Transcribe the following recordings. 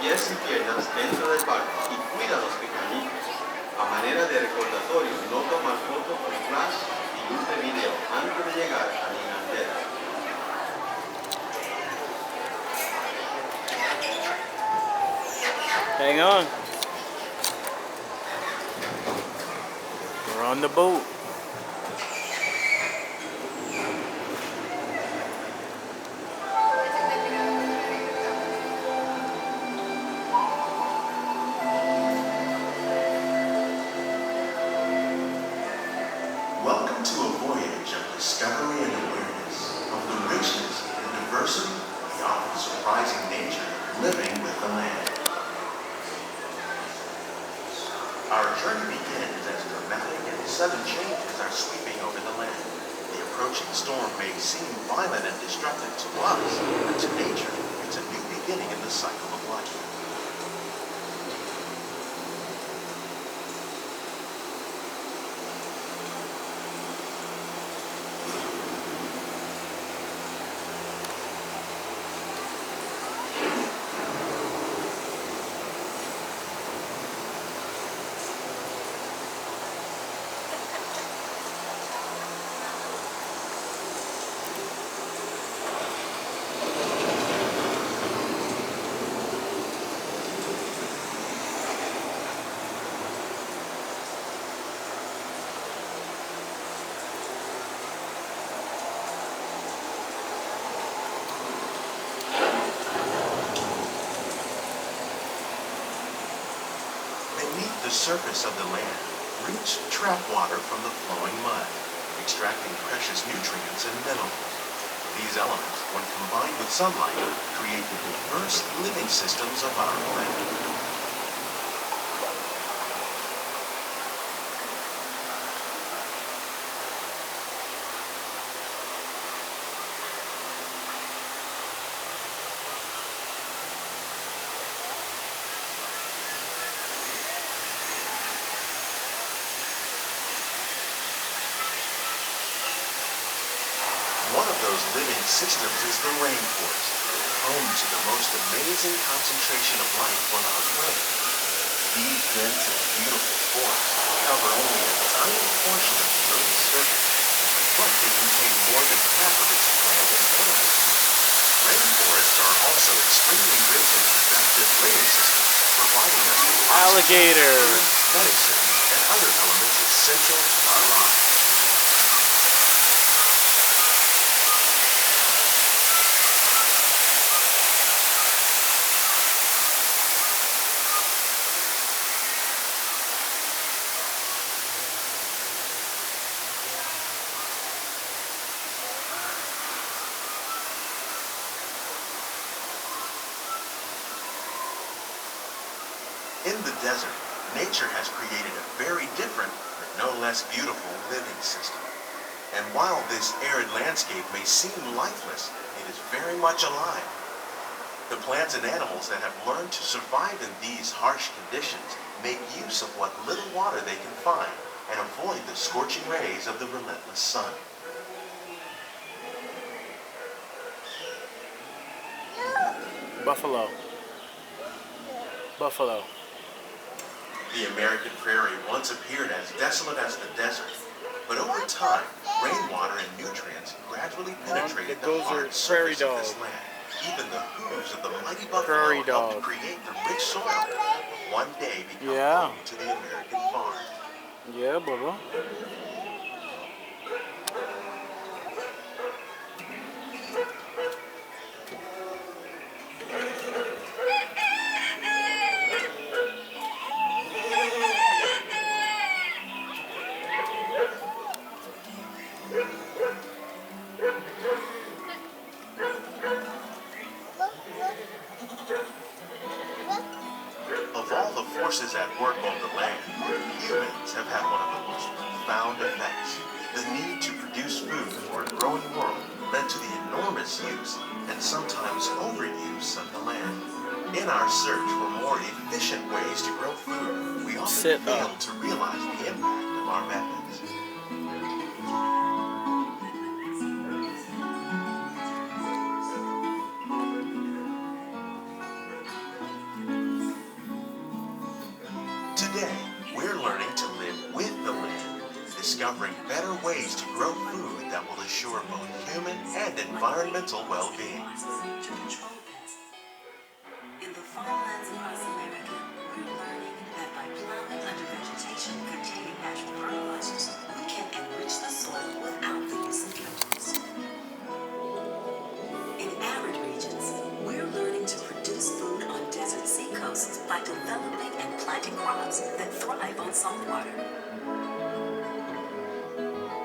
pies y piernas dentro del barco y cuida a los pequeñitos. A manera de recordatorio, no tomar fotos con flash y luz de video antes de llegar a Ninandela. Hang on. We're on the boat. Welcome to a voyage of discovery and awareness of the richness and diversity beyond the surprising nature living with the land. Our journey begins as dramatic and sudden changes are sweeping over the land. The approaching storm may seem violent and destructive to us, but to nature, it's a new beginning in the cycle of life. Beneath the surface of the land, roots trap water from the flowing mud, extracting precious nutrients and minerals. These elements, when combined with sunlight, create the diverse living systems of our planet. One of those living systems is the rainforest, home to the most amazing concentration of life on our planet. These dense and beautiful forests cover only a tiny portion of the Earth's surface, but they contain more than half of its plant and animal species. Rainforests are also extremely rich and productive living systems, providing us with Alligator. oxygen, medicine, and other elements essential to our lives. In the desert, nature has created a very different, but no less beautiful living system. And while this arid landscape may seem lifeless, it is very much alive. The plants and animals that have learned to survive in these harsh conditions make use of what little water they can find and avoid the scorching rays of the relentless sun. Buffalo. Buffalo. The American prairie once appeared as desolate as the desert, but over time, rainwater and nutrients gradually penetrated the Those are hard prairie surface of this dogs. land. Even the hooves of the mighty buffalo Prairie helped dog. create the rich soil that would one day become Yeah. home to the American farm. Yeah, Bubba. Of all the forces at work on the land, humans have had one of the most profound effects. The need to produce food for a growing world led to the enormous use and sometimes overuse of the land. In our search for more efficient ways to grow food, we often fail to realize the impact of our methods. We're learning to live with the land, discovering better ways to grow food that will assure both human and environmental well-being. In the farmlands across America, we're learning that by plowing under vegetation containing natural fertilizers, we can enrich the soil without the use of chemicals. In arid regions, we're learning to produce food on desert seacoasts by developing and planting crops that thrive on salt water.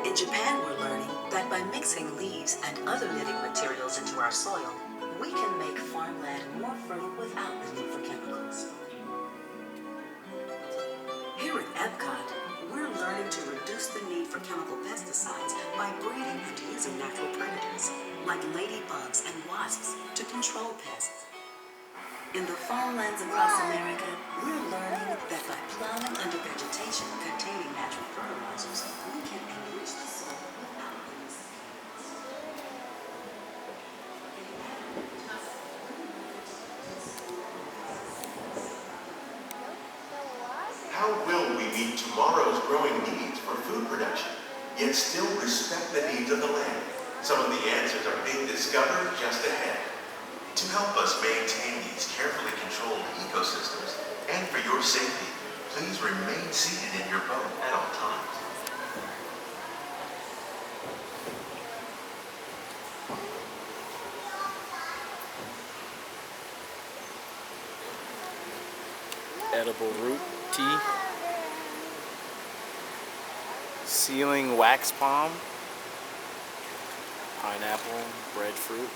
In Japan, we're learning that by mixing leaves and other living materials into our soil, we can make farmland more fertile without the need for chemicals. Here at Epcot, we're learning to reduce the need for chemical pesticides by breeding and using natural predators, like ladybugs and wasps, to control pests. In the farmlands across America, we're learning that by plowing under vegetation containing natural fertilizers, we can enrich the soil without the use of chemicals. How will we meet tomorrow's growing needs for food production, yet still respect the needs of the land? Some of the answers are being discovered just ahead. To help us maintain these carefully controlled ecosystems, and for your safety, please remain seated in your boat at all times. Edible root tea. Sealing wax palm. Pineapple, breadfruit.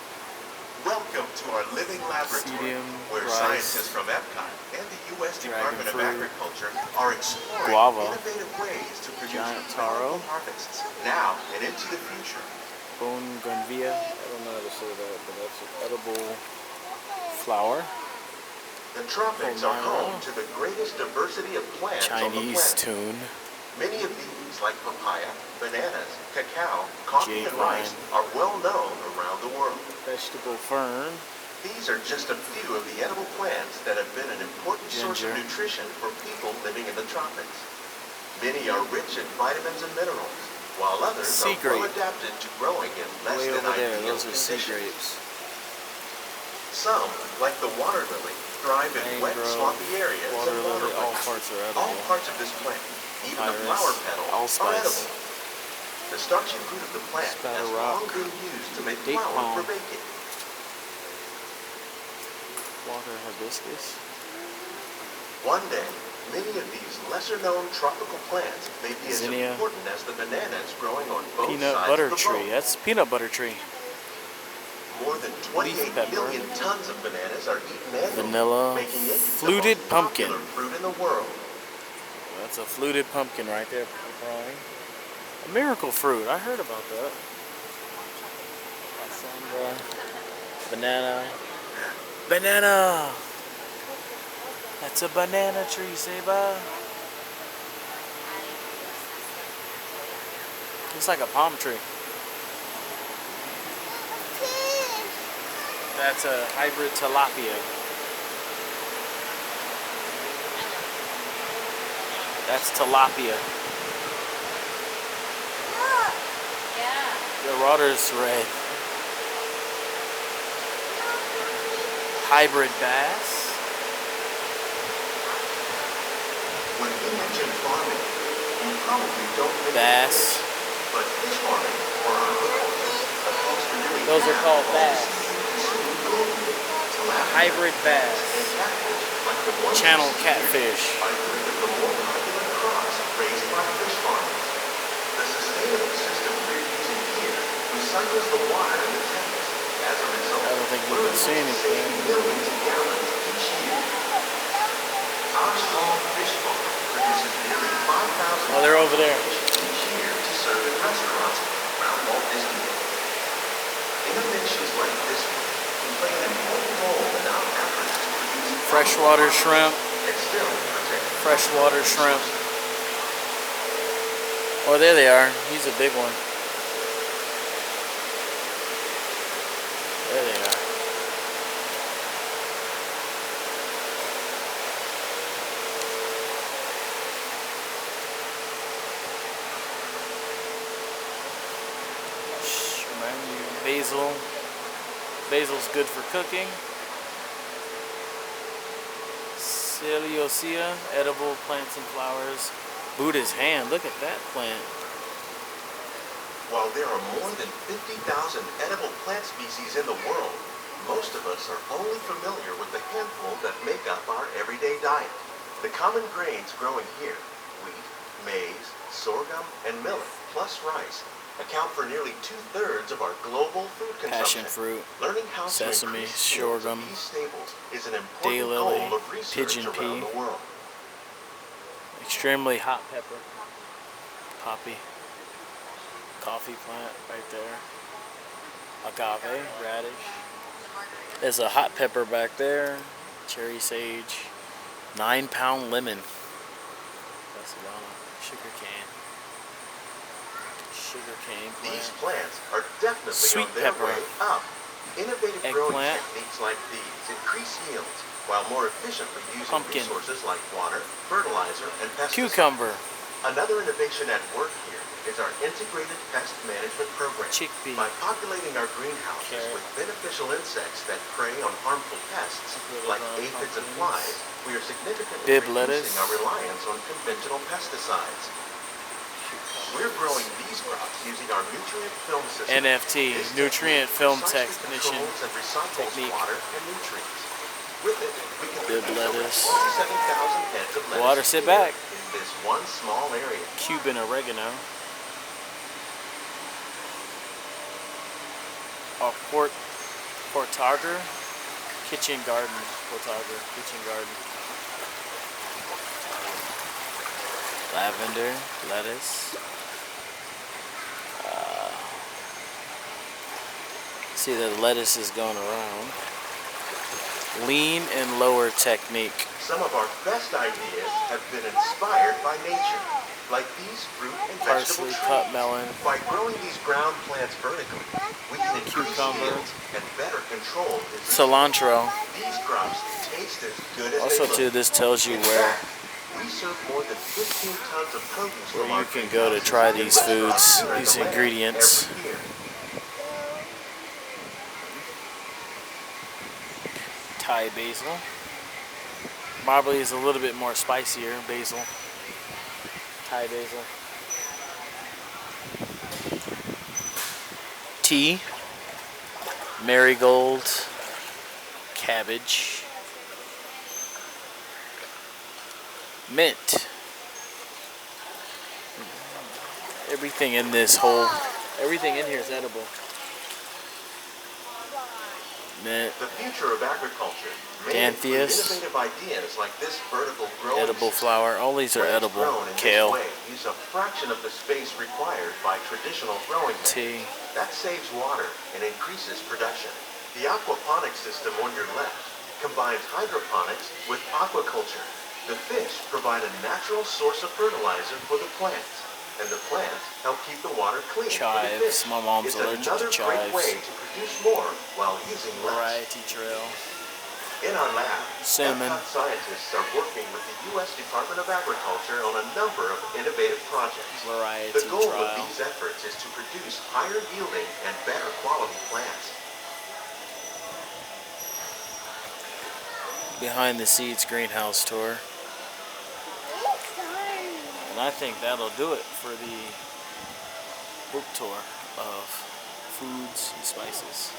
Welcome to our living laboratory, Sedum, where rice, scientists from Epcot and the U.S. Department of fruit, Agriculture are exploring guava, innovative ways to produce giant taro, powerful harvests now and into the future. Bougainvillea. I don't know how to say that, but that's an edible flower. The tropics are home to the greatest diversity of plants on the Chinese planet. tune. Many of these, like papaya, bananas, cacao, coffee, Jade and rice, wine. are well known around the world. Vegetable fern. These are just a few of the edible plants that have been an important source of Ginger. nutrition for people living in the tropics. Many are rich in vitamins and minerals, while others Sea are well grape. adapted to growing in less Way than over there, ideal those are sea conditions. grapes. Some, like the water lily, thrive in wet, Mangrove, swampy areas water and lily, all waterways. parts are All edible. parts of this plant, even the Iris, flower petals, are allspice. edible. The starchy fruit of the plant Spatter has rock, long been used to make date flour palm. for baking. Water hibiscus. One day, many of these lesser-known tropical plants may be as Zinnia. important as the bananas growing on both Peanut sides butter of the tree. boat. That's peanut butter tree. More than 28 pepper. million tons of bananas are eaten annually, Vanilla, making it fluted the most pumpkin. popular fruit in the world. That's a fluted pumpkin right there. Growing. A miracle fruit. I heard about that. Cassandra. Banana. Banana! That's a banana tree, Seba. Looks like a palm tree. That's a hybrid tilapia. That's tilapia. The water's red. Hybrid bass. When you mention farming, you probably don't think Bass. but fish farming or aquaculture across the New Those are called bass. Tilapia Hybrid bass. and catfish, like the ones Channel you see catfish. here, are three of the more popular crops raised by fish farmers. The sustainable system we're using here recycles the water in the tanks. As a result, I don't think you we're can see able to save anything. millions of gallons each year. Our small fish farm produces nearly 5,000 Oh, they're over there. each year to serve in restaurants around Walt Disney World. Innovations like this one can play an important role in our efforts to produce Freshwater shrimp. and still protect Freshwater shrimp. Oh, there they are. He's a big one. There they are. Basil. Basil's good for cooking. Cereaceae, edible plants and flowers. Buddha's hand, look at that plant. While there are more than 50,000 edible plant species in the world, most of us are only familiar with the handful that make up our everyday diet. The common grains growing here, wheat, maize, sorghum, and millet, plus rice, account for nearly 2/3 of our global food consumption. Passion fruit, Learning how sesame, to increase yields of sorghum, these staples is an important daylily, goal of research pigeon around pea. the world. Extremely hot pepper, poppy, coffee plant right there, agave, radish. There's a hot pepper back there, cherry sage, 9-pound lemon. That's a lot of sugar cane. Sugar cane These plant. plants are definitely Sweet on their pepper. way up. Innovative growing Eggplant. techniques like these increase yields while more efficiently using Pumpkin. resources like water, fertilizer, and pesticides. Cucumber, Another innovation at work here is our integrated pest management program. chickpea, By populating our greenhouses Carrot. with beneficial insects that prey on harmful pests like aphids and flies, we are significantly Bib reducing lettuce. our reliance on conventional pesticides. We're growing these crops using our nutrient film system. NFT, This nutrient technique film precisely technician controls and recycles technique. water and nutrients. With it, we can Bib produce over lettuce. 27,000 heads of lettuce Water, a sit year back. in this one small area. Cuban oregano, a portagre, kitchen garden, portagre, kitchen garden, lavender, lettuce. See the lettuce is going around. Lean and lower technique. Some of our best ideas have been inspired by nature, like these fruit and vegetable Parsley, trees. cut melon. By growing these ground plants vertically, we can increase Cucumber. yields and better control disease. Cilantro. These crops taste as good as Also they too, look. this tells you In where fact, we serve more than 15 tons of produce from you our can go to greenhouses try in these restaurants foods, here in these the land ingredients. every year. Thai basil. Probably is a little bit more spicier basil. Thai basil. Tea. Marigold. Cabbage. Mint. Everything in here is edible. Mint. The future of agriculture may include Danthus. innovative ideas like this vertical growing Edible system. flower. All these are Plants edible. grown in Kale. this way use a fraction of the space required by traditional growing methods. Tea. That saves water and increases production. The aquaponics system on your left combines hydroponics with aquaculture. The fish provide a natural source of fertilizer for the plants, and the plants help keep the water clean for the Chives. fish. My mom's It's allergic another to great way chives. to produce more while using less. Variety trail. In our lab, Cinnamon. Epcot scientists are working with the U.S. Department of Agriculture on a number of innovative projects. Variety The goal of trial. these efforts is to produce higher yielding and better quality plants. Behind the Seeds greenhouse tour. And I think that'll do it for the book tour of foods and spices.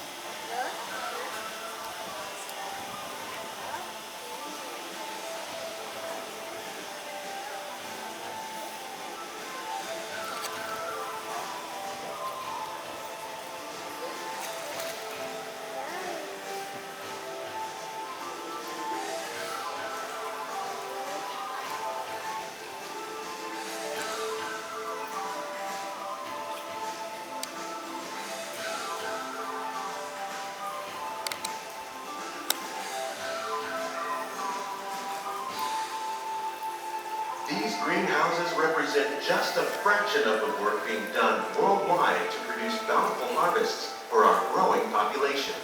These greenhouses represent just a fraction of the work being done worldwide to produce bountiful harvests for our growing population.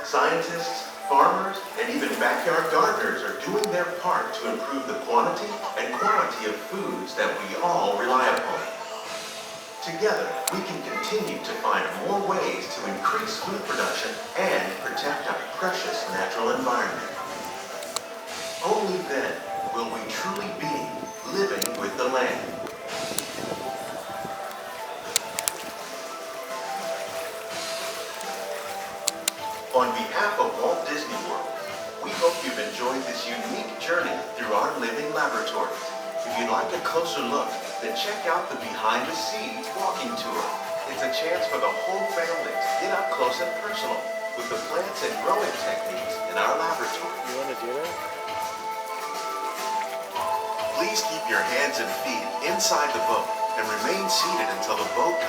Scientists, farmers, and even backyard gardeners are doing their part to improve the quantity and quality of foods that we all rely upon. Together, we can continue to find more ways to increase food production and protect our precious natural environment. Only then will we truly be living with the land. On behalf of Walt Disney World, we hope you've enjoyed this unique journey through our living laboratories. If you'd like a closer look, then check out the Behind the Scenes walking tour. It's a chance for the whole family to get up close and personal with the plants and growing techniques in our laboratory. You want to do that? Please keep your hands and feet inside the boat and remain seated until the boat